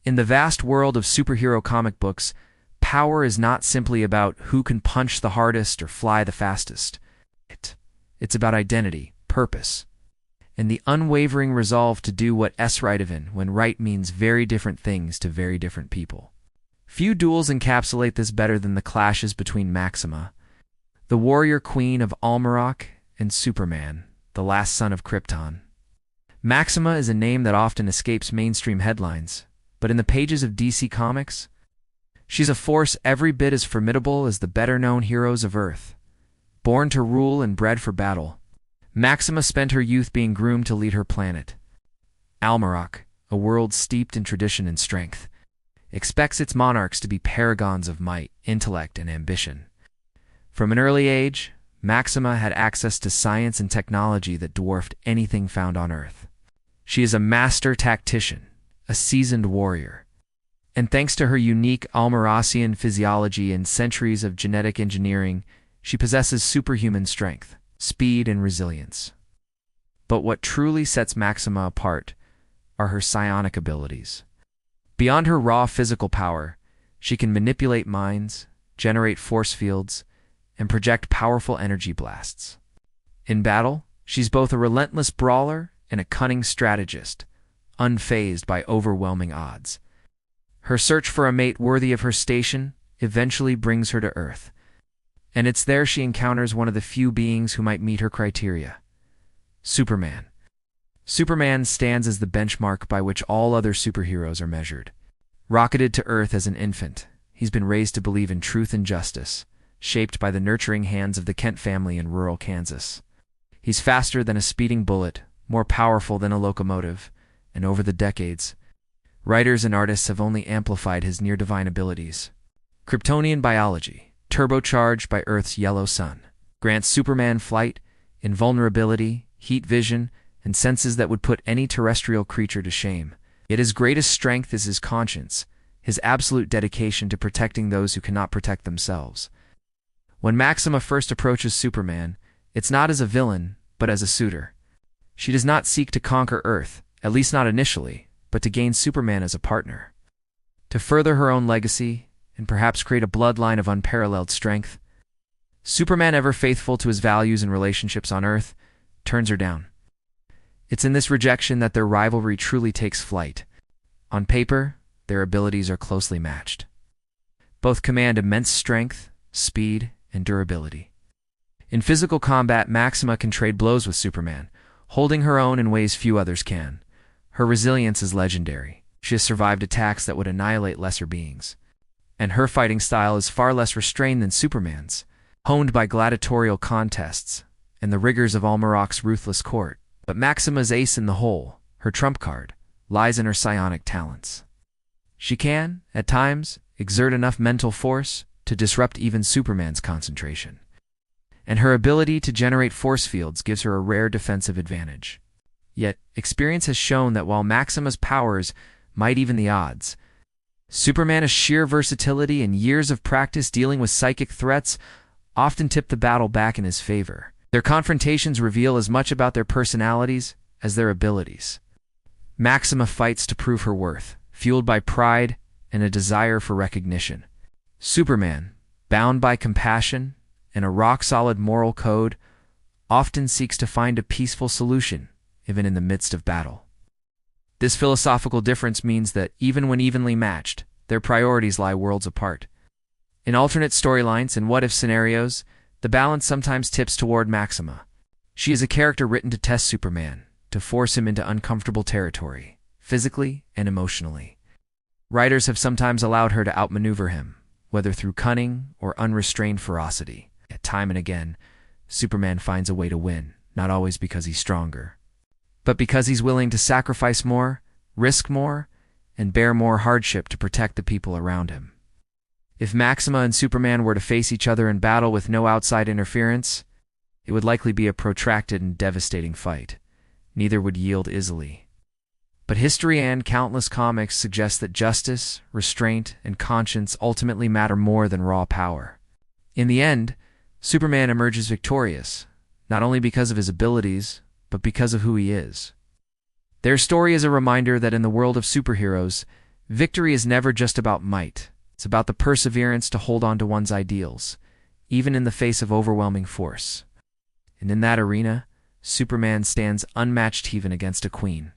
In the vast world of superhero comic books, power is not simply about who can punch the hardest or fly the fastest. It's about identity, purpose, and the unwavering resolve to do what's right even when right means very different things to very different people. Few duels encapsulate this better than the clashes between Maxima, the warrior queen of Almarok, and Superman, the last son of Krypton. Maxima is a name that often escapes mainstream headlines, but in the pages of DC Comics, she's a force every bit as formidable as the better-known heroes of Earth. Born to rule and bred for battle, Maxima spent her youth being groomed to lead her planet. Almarok, a world steeped in tradition and strength, expects its monarchs to be paragons of might, intellect, and ambition. From an early age, Maxima had access to science and technology that dwarfed anything found on Earth. She is a master tactician, a seasoned warrior, and thanks to her unique Almarosian physiology and centuries of genetic engineering, she possesses superhuman strength, speed, and resilience. But what truly sets Maxima apart are her psionic abilities. Beyond her raw physical power, she can manipulate minds, generate force fields, and project powerful energy blasts. In battle, she's both a relentless brawler and a cunning strategist, unfazed by overwhelming odds. Her search for a mate worthy of her station eventually brings her to Earth, and it's there she encounters one of the few beings who might meet her criteria: Superman. Superman stands as the benchmark by which all other superheroes are measured. Rocketed to Earth as an infant, he's been raised to believe in truth and justice, shaped by the nurturing hands of the Kent family in rural Kansas. He's faster than a speeding bullet, more powerful than a locomotive, and over the decades, writers and artists have only amplified his near-divine abilities. Kryptonian biology, turbocharged by Earth's yellow sun, grants Superman flight, invulnerability, heat vision, and senses that would put any terrestrial creature to shame. Yet his greatest strength is his conscience, his absolute dedication to protecting those who cannot protect themselves. When Maxima first approaches Superman, it's not as a villain, but as a suitor. She does not seek to conquer Earth, at least not initially, but to gain Superman as a partner. To further her own legacy, and perhaps create a bloodline of unparalleled strength, Superman, ever faithful to his values and relationships on Earth, turns her down. It's in this rejection that their rivalry truly takes flight. On paper, their abilities are closely matched. Both command immense strength, speed, and durability. In physical combat, Maxima can trade blows with Superman, holding her own in ways few others can. Her resilience is legendary. She has survived attacks that would annihilate lesser beings. And her fighting style is far less restrained than Superman's, honed by gladiatorial contests and the rigors of Almarok's ruthless court. But Maxima's ace in the hole, her trump card, lies in her psionic talents. She can, at times, exert enough mental force to disrupt even Superman's concentration. And her ability to generate force fields gives her a rare defensive advantage. Yet, experience has shown that while Maxima's powers might even the odds, Superman's sheer versatility and years of practice dealing with psychic threats often tip the battle back in his favor. Their confrontations reveal as much about their personalities as their abilities. Maxima fights to prove her worth, fueled by pride and a desire for recognition. Superman, bound by compassion and a rock-solid moral code, often seeks to find a peaceful solution, even in the midst of battle. This philosophical difference means that, even when evenly matched, their priorities lie worlds apart. In alternate storylines and what-if scenarios, the balance sometimes tips toward Maxima. She is a character written to test Superman, to force him into uncomfortable territory, physically and emotionally. Writers have sometimes allowed her to outmaneuver him, whether through cunning or unrestrained ferocity. Yet time and again, Superman finds a way to win, not always because he's stronger, but because he's willing to sacrifice more, risk more, and bear more hardship to protect the people around him. If Maxima and Superman were to face each other in battle with no outside interference, it would likely be a protracted and devastating fight. Neither would yield easily. But history and countless comics suggest that justice, restraint, and conscience ultimately matter more than raw power. In the end, Superman emerges victorious, not only because of his abilities, but because of who he is. Their story is a reminder that in the world of superheroes, Victory is never just about might. It's about the perseverance to hold on to one's ideals, even in the face of overwhelming force. And in that arena, Superman stands unmatched even against a queen.